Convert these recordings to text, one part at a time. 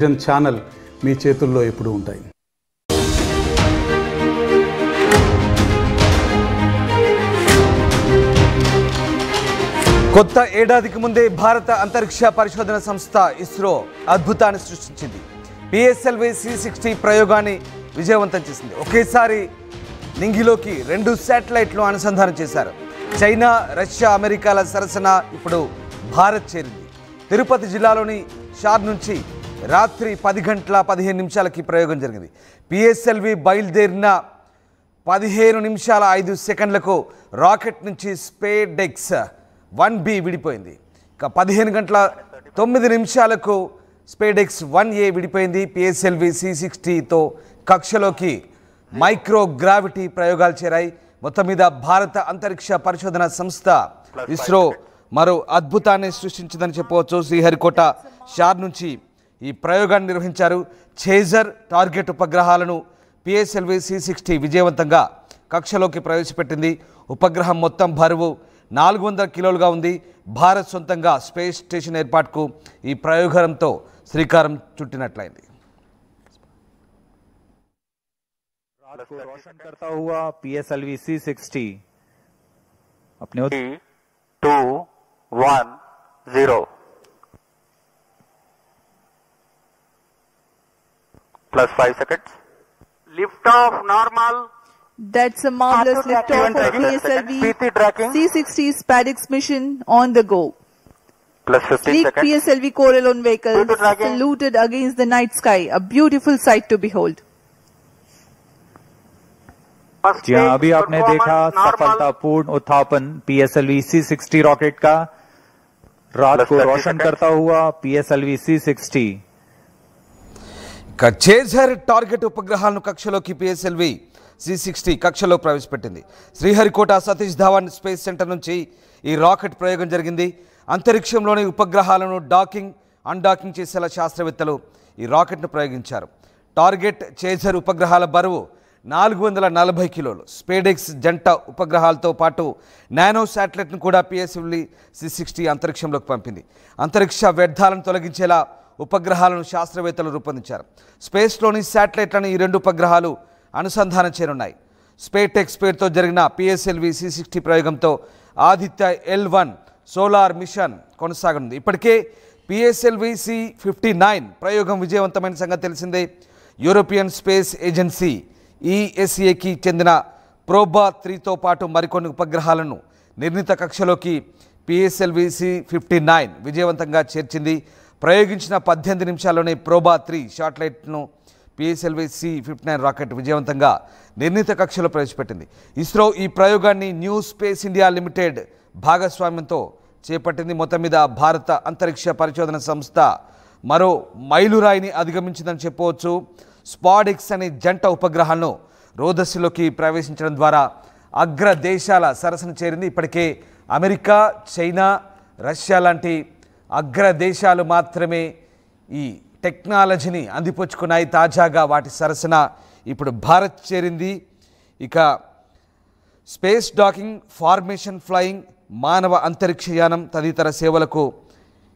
Vision channel మీ చేతుల్లో ఎప్పుడూ ఉంటాయి. కొత్త ఏడాదికి ముందే భారత అంతరిక్ష పరిశోధన సంస్థ ఇస్రో అద్భుతాన్ని సృష్టించింది. పిఎస్ఎల్వి C60 ప్రయోగాన్ని విజయవంతం చేసింది. ఒకేసారి నింగిలోకి 2 శాటిలైట్లు అనుసంధానం చేశారు. చైనా, రష్యా, అమెరికాల సరసన ఇప్పుడు భారత్ చేరింది. తిరుపతి జిల్లాలోని షార్ నుంచి రాత్రి 10 గంటల 15 నిమిషాలకి ప్రయోగం జరిగింది. పిఎస్ఎల్వి బయలుదేరిన 15 నిమిషాల 5 సెకండ్లకు రాకెట్ నుంచి స్పేడెక్స్ 1B విడిపోయింది. ఇక 15 గంటల 9 నిమిషాలకు స్పేడెక్స్ 1A విడిపోయింది. పిఎస్ఎల్వి C60తో కక్షలోకి మైక్రోగ్రావిటీ ప్రయోగాలు చేరాయి. మొత్తం మీద భారత అంతరిక్ష పరిశోధన సంస్థ ఇస్రో మరో అద్భుతాన్ని సృష్టించిందని చెప్పవచ్చు. శ్రీహరికోట షార్ నుంచి ఈ ప్రయోగాన్ని నిర్వహించారు. చేజర్ టార్గెట్ ఉపగ్రహాలను పిఎస్ఎల్వి C60 విజయవంతంగా కక్షలోకి ప్రవేశపెట్టింది. ఉపగ్రహం మొత్తం బరువు 400 కిలోలుగా ఉంది. భారత్ సొంతంగా స్పేస్ స్టేషన్ ఏర్పాటుకు ఈ ప్రయోగంతో శ్రీకారం చుట్టినట్లయింది. रात को रोशन करता हुआ PSLV C60 अपने 3, 2, 1, 0 plus 5 seconds. Lift off normal. That's a marvelous Auto liftoff of tracking. PSLV PT tracking. C60 SpaceX mission on the go. Plus 15 Sleek seconds. PSLV Corelon vehicles Auto tracking. saluted against the night sky, a beautiful sight to behold. First जी हाँ, stage अभी आपने performance देखा normal. सफलतापूर्ण उत्थापन PSLV C60 rocket का रात Plus को 30 रोशन seconds. करता हुआ PSLV C60 ఇక చేజర్ టార్గెట్ ఉపగ్రహాలను కక్షలోకి పిఎస్ఎల్వి C60 కక్షలో ప్రవేశపెట్టింది. శ్రీహరికోట సతీష్ ధావన్ స్పేస్ సెంటర్ నుంచి ఈ రాకెట్ ప్రయోగం జరిగింది. అంతరిక్షంలోని ఉపగ్రహాలను డాకింగ్, అన్డాకింగ్ చేసేలా శాస్త్రవేత్తలు ఈ రాకెట్ను ప్రయోగించారు. టార్గెట్ చేజర్ ఉపగ్రహాల బరువు 440 కిలోలు. స్పేడెక్స్ జంట ఉపగ్రహాలతో పాటు నానో శాటిలైట్ను కూడా పిఎస్ఎల్వి C60 అంతరిక్షంలోకి పంపింది. అంతరిక్ష వ్యర్థాలను తొలగించేలా ఉపగ్రహాలను శాస్త్రవేత్తలు రూపొందించారు. స్పేస్లోని శాటిలైట్లను ఈ 2 ఉపగ్రహాలు అనుసంధానం చేరున్నాయి. స్పేటెక్స్ పేరుతో జరిగిన పిఎస్ఎల్వి C60 ప్రయోగంతో ఆదిత్య L1 సోలార్ మిషన్ కొనసాగనుంది. ఇప్పటికే పిఎస్ఎల్వి C59 ప్రయోగం విజయవంతమైన సంగతి తెలిసిందే. యూరోపియన్ స్పేస్ ఏజెన్సీ ESAకి చెందిన ప్రోబా 3తో పాటు మరికొన్ని ఉపగ్రహాలను నిర్ణీత కక్షలోకి పిఎస్ఎల్వి C59 విజయవంతంగా చేర్చింది. ప్రయోగించిన 18 నిమిషాల్లోనే ప్రోబా 3 శాటిలైట్ను పిఎస్ఎల్వి C59 రాకెట్ విజయవంతంగా నిర్ణీత కక్షలో ప్రవేశపెట్టింది. ఇస్రో ఈ ప్రయోగాన్ని న్యూ స్పేస్ ఇండియా లిమిటెడ్ భాగస్వామ్యంతో చేపట్టింది. మొత్తం మీద భారత అంతరిక్ష పరిశోధన సంస్థ మరో మైలురాయిని అధిగమించిందని చెప్పవచ్చు. స్పాడెక్స్ అనే జంట ఉపగ్రహాలను రోదస్సులోకి ప్రవేశించడం ద్వారా అగ్ర దేశాల సరసన చేరింది. ఇప్పటికే అమెరికా, చైనా, రష్యా లాంటి అగ్ర దేశాలు మాత్రమే ఈ టెక్నాలజీని అందిపుచ్చుకున్నాయి. తాజాగా వాటి సరసన ఇప్పుడు భారత్ చేరింది. ఇక స్పేస్ డాకింగ్, ఫార్మేషన్ ఫ్లయింగ్, మానవ అంతరిక్షయానం తదితర సేవలకు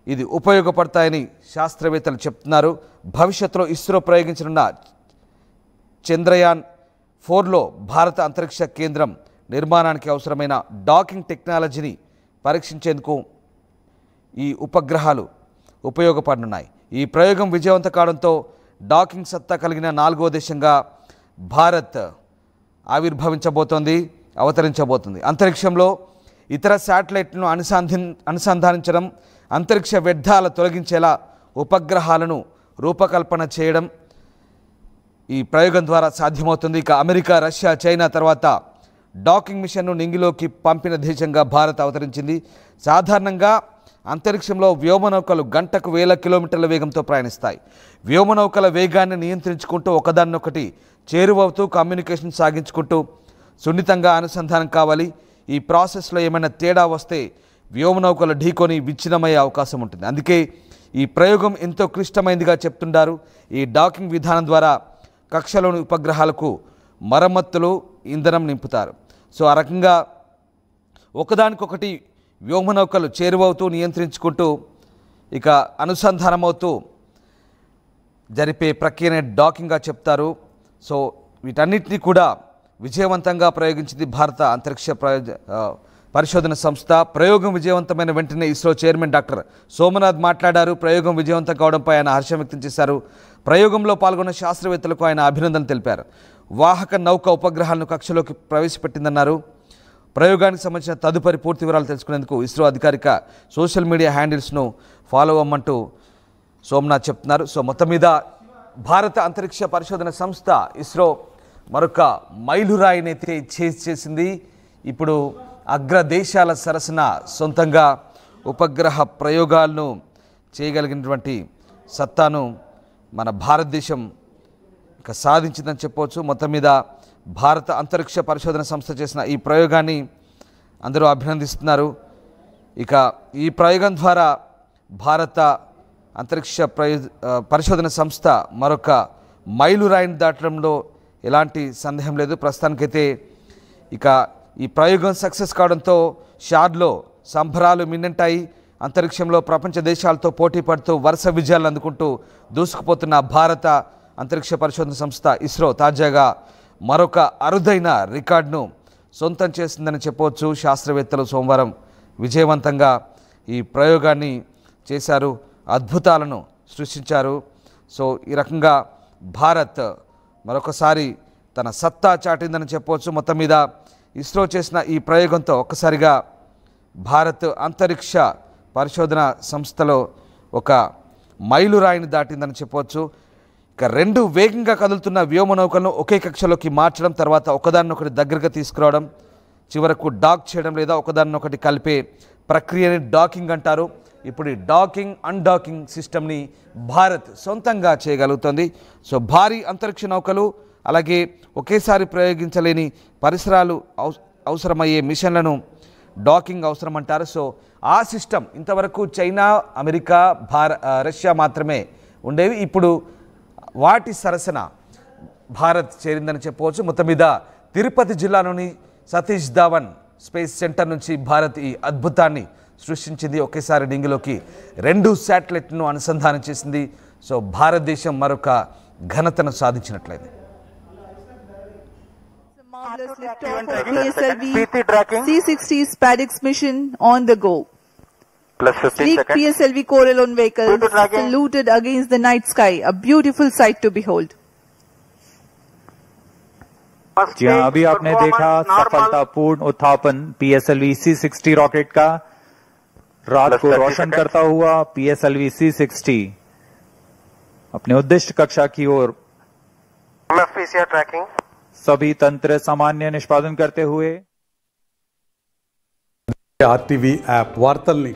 ఇది ఉపయోగపడతాయని శాస్త్రవేత్తలు చెప్తున్నారు. భవిష్యత్తులో ఇస్రో ప్రయోగించనున్న చంద్రయాన్ 4లో భారత అంతరిక్ష కేంద్రం నిర్మాణానికి అవసరమైన డాకింగ్ టెక్నాలజీని పరీక్షించేందుకు ఈ ఉపగ్రహాలు ఉపయోగపడనున్నాయి. ఈ ప్రయోగం విజయవంతం కావడంతో డాకింగ్ సత్తా కలిగిన 4వ దేశంగా భారత్ అవతరించబోతుంది. అంతరిక్షంలో ఇతర శాటిలైట్లను అనుసంధానించడం, అంతరిక్ష వ్యర్థాల తొలగించేలా ఉపగ్రహాలను రూపకల్పన చేయడం ఈ ప్రయోగం ద్వారా సాధ్యమవుతుంది. ఇక అమెరికా, రష్యా, చైనా తర్వాత డాకింగ్ మిషన్ను నింగిలోకి పంపిన దేశంగా భారత్ అవతరించింది. సాధారణంగా అంతరిక్షంలో వ్యోమనౌకలు గంటకు 1000 కిలోమీటర్ల వేగంతో ప్రయాణిస్తాయి. వ్యోమనౌకల వేగాన్ని నియంత్రించుకుంటూ ఒకదాన్నొకటి చేరువవుతూ కమ్యూనికేషన్ సాగించుకుంటూ సున్నితంగా అనుసంధానం కావాలి. ఈ ప్రాసెస్లో ఏమైనా తేడా వస్తే వ్యోమనౌకలు ఢీకొని విచ్ఛిన్నమయ్యే అవకాశం ఉంటుంది. అందుకే ఈ ప్రయోగం ఎంతో క్లిష్టమైనదిగా చెప్తుంటారు. ఈ డాకింగ్ విధానం ద్వారా కక్షలోని ఉపగ్రహాలకు మరమ్మతులు, ఇంధనం నింపుతారు. సో ఆ రకంగా ఒకదానికొకటి వ్యోమనౌకలు చేరువవుతూ నియంత్రించుకుంటూ ఇక అనుసంధానమవుతూ జరిపే ప్రక్రియనే డాకింగ్గా చెప్తారు. సో వీటన్నిటినీ కూడా విజయవంతంగా ప్రయోగించింది భారత అంతరిక్ష పరిశోధన సంస్థ. ప్రయోగం విజయవంతమైన వెంటనే ఇస్రో చైర్మన్ డాక్టర్ సోమనాథ్ మాట్లాడారు. ప్రయోగం విజయవంతం కావడంపై ఆయన హర్షం వ్యక్తం చేశారు. ప్రయోగంలో పాల్గొన్న శాస్త్రవేత్తలకు ఆయన అభినందనలు తెలిపారు. వాహక నౌక ఉపగ్రహాలను కక్షలోకి ప్రవేశపెట్టిందన్నారు. ప్రయోగానికి సంబంధించిన తదుపరి పూర్తి వివరాలు తెలుసుకునేందుకు ఇస్రో అధికారిక సోషల్ మీడియా హ్యాండిల్స్ను ఫాలో అవ్వమంటూ సోమనాథ్ చెప్తున్నారు. సో మొత్తం మీద భారత అంతరిక్ష పరిశోధన సంస్థ ఇస్రో మరొక మైలురాయినైతే చేసింది. ఇప్పుడు అగ్రదేశాల సరసన సొంతంగా ఉపగ్రహ ప్రయోగాలను చేయగలిగినటువంటి సత్తాను మన భారతదేశం ఇక సాధించిందని చెప్పవచ్చు. మొత్తం మీద భారత అంతరిక్ష పరిశోధన సంస్థ చేసిన ఈ ప్రయోగాన్ని అందరూ అభినందిస్తున్నారు. ఇక ఈ ప్రయోగం ద్వారా భారత అంతరిక్ష పరిశోధన సంస్థ మరొక మైలురాయిని దాటడంలో ఎలాంటి సందేహం లేదు. ప్రస్తుతానికైతే ఇక ఈ ప్రయోగం సక్సెస్ కావడంతో షార్లో సంబరాలు మిన్నంటాయి. అంతరిక్షంలో ప్రపంచ దేశాలతో పోటీ పడుతూ వరుస విజయాలు అందుకుంటూ దూసుకుపోతున్న భారత అంతరిక్ష పరిశోధన సంస్థ ఇస్రో తాజాగా మరొక అరుదైన రికార్డును సొంతం చేసిందని చెప్పవచ్చు. శాస్త్రవేత్తలు సోమవారం విజయవంతంగా ఈ ప్రయోగాన్ని చేశారు, అద్భుతాలను సృష్టించారు. సో ఈ రకంగా భారత్ మరొకసారి తన సత్తా చాటిందని చెప్పవచ్చు. మొత్తం మీద ఇస్రో చేసిన ఈ ప్రయోగంతో ఒక్కసారిగా భారత్ అంతరిక్ష పరిశోధన సంస్థలో ఒక మైలురాయిని దాటిందని చెప్పవచ్చు. ఇక రెండు వేగంగా కదులుతున్న వ్యోమనౌకలను ఒకే కక్షలోకి మార్చడం, తర్వాత ఒకదాన్నొకటి దగ్గరగా తీసుకురావడం, చివరకు డాక్ చేయడం లేదా ఒకదాన్నొకటి కలిపే ప్రక్రియని డాకింగ్ అంటారు. ఇప్పుడు ఈ డాకింగ్ అన్డాకింగ్ సిస్టమ్ని భారత్ సొంతంగా చేయగలుగుతుంది. సో భారీ అంతరిక్ష నౌకలు అలాగే ఒకేసారి ప్రయోగించలేని పరిసరాలు అవసరమయ్యే మిషన్లను డాకింగ్ అవసరం అంటారు. సో ఆ సిస్టమ్ ఇంతవరకు చైనా, అమెరికా, రష్యా మాత్రమే ఉండేవి. ఇప్పుడు వాటి సరసన భారత్ చేరిందని చెప్పవచ్చు. మొత్తం మీద తిరుపతి జిల్లాలోని సతీష్ ధావన్ స్పేస్ సెంటర్ నుంచి భారత్ ఈ అద్భుతాన్ని సృష్టించింది. ఒకేసారి డింగిలోకి 2 శాటిలైట్ను అనుసంధానం చేసింది. సో భారతదేశం మరొక ఘనతను సాధించినట్లయింది. Marvelous liftoff of PSLV C60 SpaceX mission on the go. Plus 15 Sleek seconds. PSLV Corelon vehicles Good tracking. saluted against the night sky, a beautiful sight to behold. First जी हाँ, stage अभी आपने performance देखा normal. सफलतापूर्ण उत्थापन PSLV C60 rocket का रात Plus को 30 रोशन seconds. करता हुआ PSLV C60 अपने उद्दिष्ट कक्षा की ओर MFPCR tracking. सभी तंत्र सामान्य निष्पादन करते हुए RTV యాప్ వార్తల్ని